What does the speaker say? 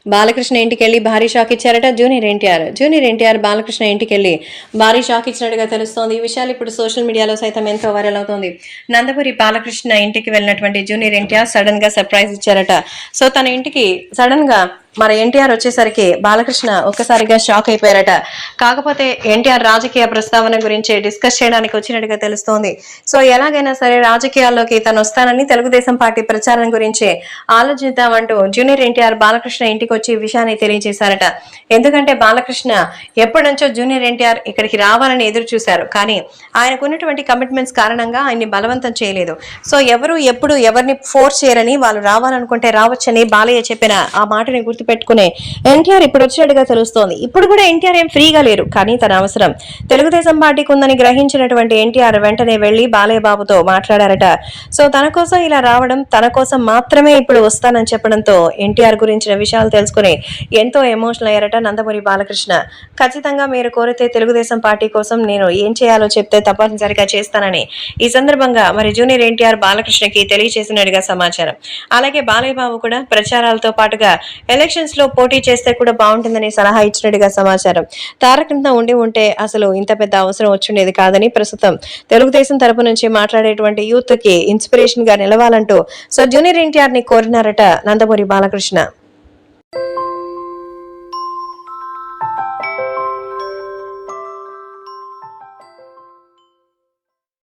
బాలకృష్ణ ఇంటికెళ్లి భారీ షాక్ ఇచ్చారట జూనియర్ ఎన్టీఆర్ బాలకృష్ణ ఇంటికెళ్లి భారీ షాక్ ఇచ్చినట్టుగా తెలుస్తోంది. ఈ విషయాలు ఇప్పుడు సోషల్ మీడియాలో సైతం ఎంతో వైరల్ అవుతోంది. నందమూరి బాలకృష్ణ ఇంటికి వెళ్ళినటువంటి జూనియర్ ఎన్టీఆర్ సడన్ గా సర్ప్రైజ్ ఇచ్చారట. సో తన ఇంటికి సడన్ గా మరి ఎన్టీఆర్ వచ్చేసరికి బాలకృష్ణ ఒక్కసారిగా షాక్ అయిపోయారట. కాకపోతే ఎన్టీఆర్ రాజకీయ ప్రస్తావన గురించి డిస్కస్ చేయడానికి వచ్చినట్టుగా తెలుస్తోంది. సో ఎలాగైనా సరే రాజకీయాల్లోకి తను వస్తానని తెలుగుదేశం పార్టీ ప్రచారం గురించి ఆలోచిద్దామంటూ జూనియర్ ఎన్టీఆర్ బాలకృష్ణ ఇంటికి వచ్చి విషయాన్ని తెలియజేశారట. ఎందుకంటే బాలకృష్ణ ఎప్పటి నుంచో జూనియర్ ఎన్టీఆర్ ఇక్కడికి రావాలని ఎదురు చూశారు. కానీ ఆయనకున్నటువంటి కమిట్మెంట్స్ కారణంగా ఆయన్ని బలవంతం చేయలేదు. సో ఎవరు ఎప్పుడు ఎవరిని ఫోర్స్ చేయరని, వాళ్ళు రావాలనుకుంటే రావచ్చని బాలయ్య చెప్పిన ఆ మాటని పెట్టుకునే ఎన్టీఆర్ ఇప్పుడు వచ్చినట్టుగా తెలుస్తోంది. ఇప్పుడు కూడా ఎన్టీఆర్ ఏం ఫ్రీగా లేరు. కానీ తన అవసరం తెలుగుదేశం పార్టీకి ఉందని గ్రహించినటువంటి ఎన్టీఆర్ వెంటనే వెళ్లి బాలయ్య బాబుతో మాట్లాడారట. సో తన కోసం ఇలా రావడం, తన కోసం మాత్రమే ఇప్పుడు వస్తానని చెప్పడంతో ఎన్టీఆర్ గురించిన విషయాలు తెలుసుకుని ఎంతో ఎమోషనల్ అయ్యారట నందమూరి బాలకృష్ణ. ఖచ్చితంగా మీరు కోరితే తెలుగుదేశం పార్టీ కోసం నేను ఏం చేయాలో చెప్తే తప్పనిసరిగా చేస్తానని ఈ సందర్భంగా మరి జూనియర్ ఎన్టీఆర్ బాలకృష్ణకి తెలియజేసినట్టుగా సమాచారం. అలాగే బాలయ్య బాబు కూడా ప్రచారాలతో పాటుగా ఎలక్షన్స్ లో పోటీ చేస్తే కూడా బాగుంటుందని సలహా ఇచ్చినట్టుగా సమాచారం. తారకంతా ఉంటే అసలు ఇంత పెద్ద అవసరం వచ్చిండేది కాదని, ప్రస్తుతం తెలుగుదేశం తరపు నుంచి మాట్లాడేటువంటి యూత్ కి ఇన్స్పిరేషన్ గా నిలవాలంటూ సో జూనియర్ ఎన్టీఆర్ ని కోరినారట నందమూరి బాలకృష్ణ.